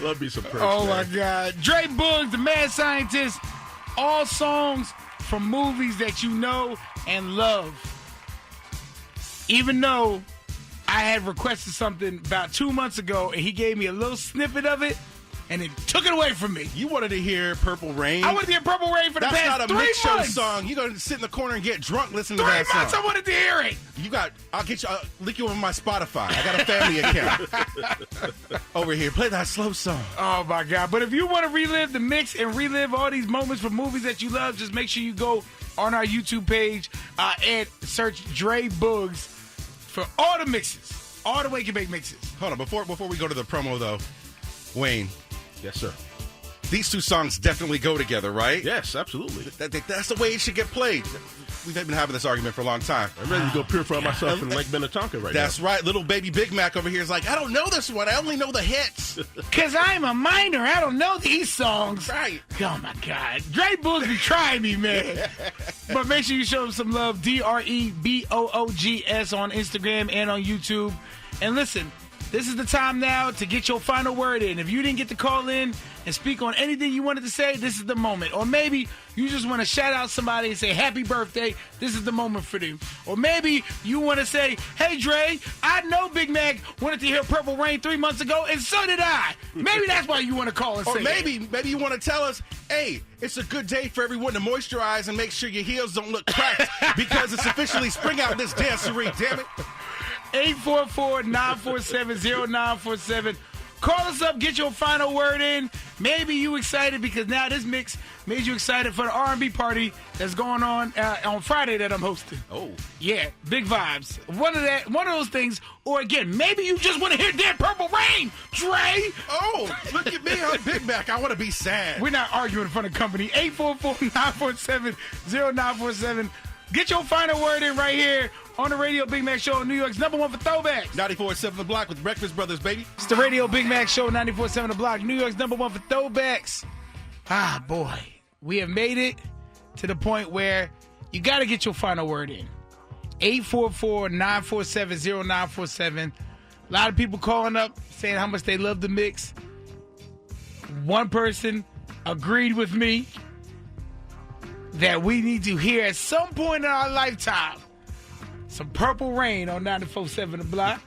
Love me some Prince. Oh, man. my God. Dre Boogs, the mad scientist. All songs from movies that you know and love. Even though I had requested something about 2 months ago, and he gave me a little snippet of it, and it took it away from me. You wanted to hear Purple Rain? I wanted to hear Purple Rain for the That's past not a 3 mix months. show song. You're going to sit in the corner and get drunk listening to 3 that months song. I wanted to hear it. I'll get you, link you over my Spotify. I got a family account over here. Play that slow song. Oh, my God. But if you want to relive the mix and relive all these moments from movies that you love, just make sure you go on our YouTube page and search Dre Boogs for all the mixes. All the Wake and Bake mixes. Hold on. Before we go to the promo, though, Wayne. Yes, sir. These two songs definitely go together, right? Yes, absolutely. That's the way it should get played. We've been having this argument for a long time. I'm ready to go purify myself in Lake Minnetonka right now. That's right. Little baby Big Mac over here is like, I don't know this one. I only know the hits. Because I'm a minor. I don't know these songs. Right. Oh, my God. Dre Boogs be trying me, man. But make sure you show him some love. DREBOOGS on Instagram and on YouTube. And listen, this is the time now to get your final word in. If you didn't get to call in and speak on anything you wanted to say, this is the moment. Or maybe you just want to shout out somebody and say happy birthday. This is the moment for them. Or maybe you want to say, hey, Dre, I know Big Mac wanted to hear Purple Rain 3 months ago, and so did I. Maybe that's why you want to call and say Or maybe you want to tell us, hey, it's a good day for everyone to moisturize and make sure your heels don't look cracked because it's officially spring out in this dancery, damn it. 844-947-0947. Call us up, get your final word in. Maybe you excited because now this mix made you excited for the R&B party that's going on Friday that I'm hosting. Oh. Yeah, big vibes. One of those things. Or again, maybe you just want to hear that Purple Rain, Dre. Oh, look at me, I'm Big Mac. I want to be sad. We're not arguing in front of company. 844-947-0947. Get your final word in right here on the Radio Big Mac Show on New York's number one for throwbacks. 94.7 The Block with Breakfast Brothers, baby. It's the Radio Big Mac Show, 94.7 The Block, New York's number one for throwbacks. Ah, boy. We have made it to the point where you got to get your final word in. 844-947-0947. A lot of people calling up saying how much they love the mix. One person agreed with me that we need to hear at some point in our lifetime some Purple Rain on 94.7 The Block.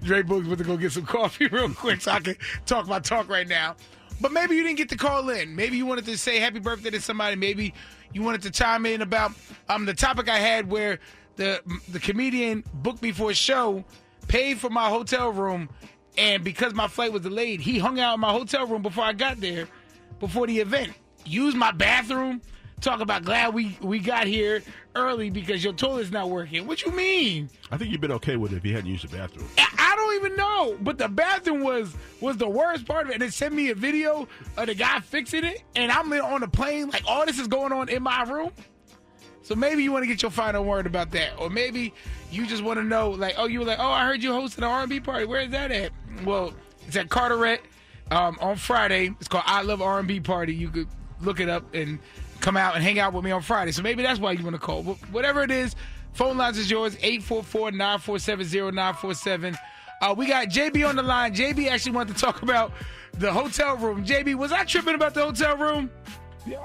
Dre Boogs went to go get some coffee real quick so I can talk my talk right now. But maybe you didn't get to call in. Maybe you wanted to say happy birthday to somebody. Maybe you wanted to chime in about the topic I had where the comedian booked me for a show, paid for my hotel room, and because my flight was delayed, he hung out in my hotel room before I got there, before the event. Used my bathroom. Talk about glad we got here early because your toilet's not working. What you mean? I think you'd been okay with it if you hadn't used the bathroom. I don't even know, but the bathroom was the worst part of it. And they sent me a video of the guy fixing it, and I'm on the plane, like all this is going on in my room. So maybe you want to get your final word about that, or maybe you just want to know, like, you were like, I heard you hosted an R&B party. Where is that at? Well, it's at Carteret on Friday. It's called I Love R&B Party. You could look it up and come out and hang out with me on Friday. So maybe that's why you want to call. But whatever it is, phone lines is yours, 844-947-0947. We got JB on the line. JB actually wanted to talk about the hotel room. JB, was I tripping about the hotel room? Yeah,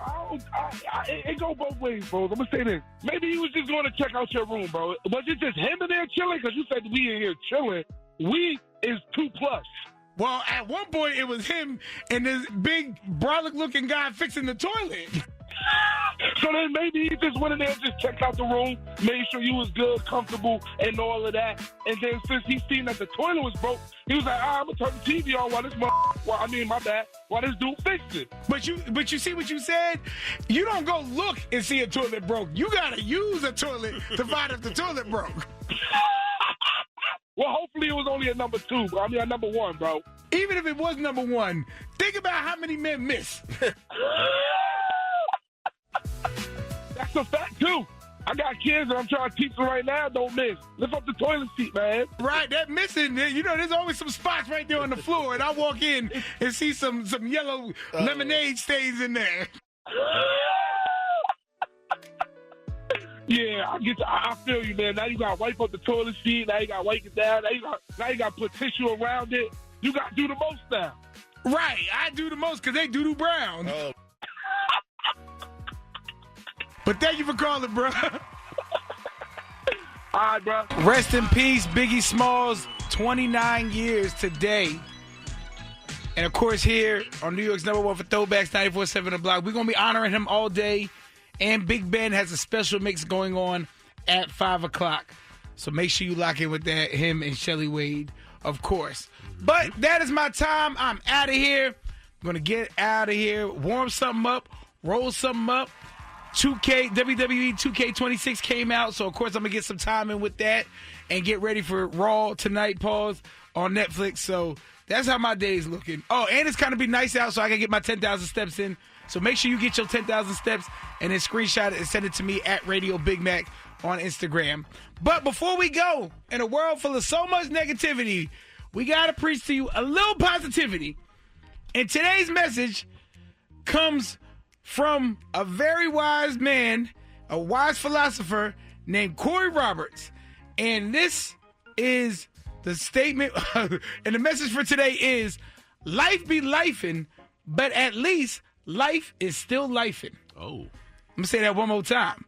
it go both ways, bro. I'm going to say this. Maybe he was just going to check out your room, bro. Was it just him in there chilling? Because you said we in here chilling. We is 2+. Well, at one point, it was him and this big, brolic-looking guy fixing the toilet. So then maybe he just went in there and just checked out the room, made sure you was good, comfortable, and all of that. And then since he seen that the toilet was broke, he was like, I'm going to turn the TV on while this while this dude fixed it. But you see what you said? You don't go look and see a toilet broke. You got to use a toilet to find if the toilet broke. Well, hopefully it was only a number 2, bro. I mean, a number 1, bro. Even if it was number 1, think about how many men miss. That's a fact, too. I got kids and I'm trying to teach them right now, don't miss. Lift up the toilet seat, man. Right, that missing, there's always some spots right there on the floor, and I walk in and see some yellow lemonade stains in there. Yeah, I feel you, man. Now you got to wipe up the toilet seat. Now you got to wipe it down. Now you got to put tissue around it. You got to do the most now. Right, I do the most because they do brown. Oh. But thank you for calling, bro. All right, bro. Rest in peace, Biggie Smalls, 29 years today. And, of course, here on New York's #1 for Throwbacks, 94.7 The Block, we're going to be honoring him all day. And Big Ben has a special mix going on at 5 o'clock. So make sure you lock in with that, him and Shelly Wade, of course. But that is my time. I'm out of here. I'm going to get out of here, warm something up, roll something up. WWE 2K26 came out, so of course I'm going to get some time in with that and get ready for Raw tonight, on Netflix. So that's how my day is looking. Oh, and it's kind of be nice out so I can get my 10,000 steps in. So make sure you get your 10,000 steps and then screenshot it and send it to me at Radio Big Mac on Instagram. But before we go, in a world full of so much negativity, we got to preach to you a little positivity. And today's message comes from a very wise man, a wise philosopher named Corey Roberts. And this is the statement, and the message for today is, life be lifing, but at least life is still lifing. Oh. I'm going to say that one more time.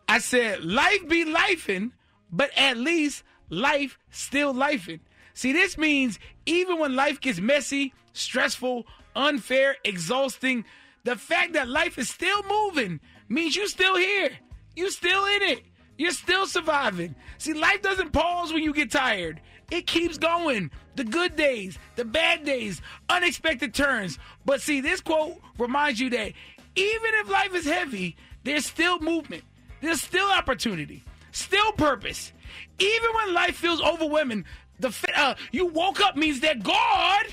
I said, life be lifing, but at least life still lifing. See, this means even when life gets messy, stressful, unfair, exhausting, the fact that life is still moving means you're still here. You're still in it. You're still surviving. See, life doesn't pause when you get tired. It keeps going. The good days, the bad days, unexpected turns. But see, this quote reminds you that even if life is heavy, there's still movement. There's still opportunity. Still purpose. Even when life feels overwhelming, you woke up means that God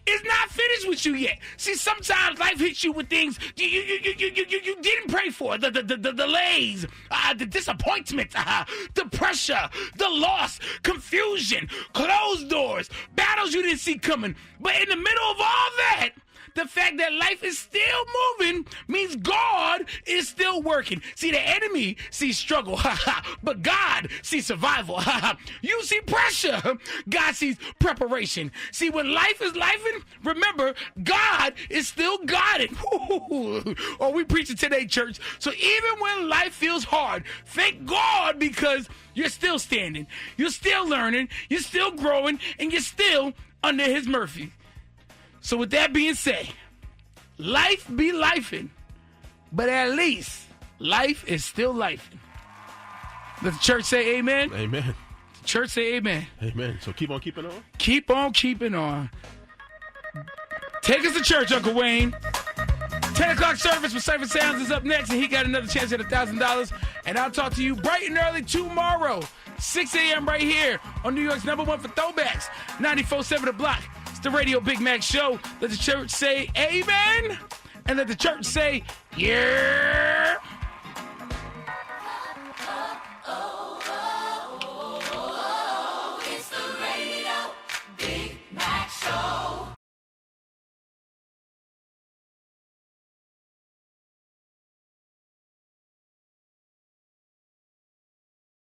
is not finished with you yet. See, sometimes life hits you with things you didn't pray for. The delays, the disappointment, the pressure, the loss, confusion, closed doors, battles you didn't see coming. But in the middle of all that, the fact that life is still moving means God is still working. See, the enemy sees struggle, but God sees survival. You see pressure, God sees preparation. See, when life is lifing, remember, God is still guiding. Oh, we preach it today, church. So even when life feels hard, thank God, because you're still standing, you're still learning, you're still growing, and you're still under His mercy. So with that being said, life be lifing, but at least life is still lifing. Let the church say amen. Amen. Church say amen. Amen. So keep on keeping on. Keep on keeping on. Take us to church, Uncle Wayne. 10 o'clock service with Cypher Sounds is up next, and he got another chance at $1,000. And I'll talk to you bright and early tomorrow, 6 a.m. right here on New York's #1 for Throwbacks, 94.7 The Block. It's the Radio Big Mac Show. Let the church say amen, and let the church say yeah.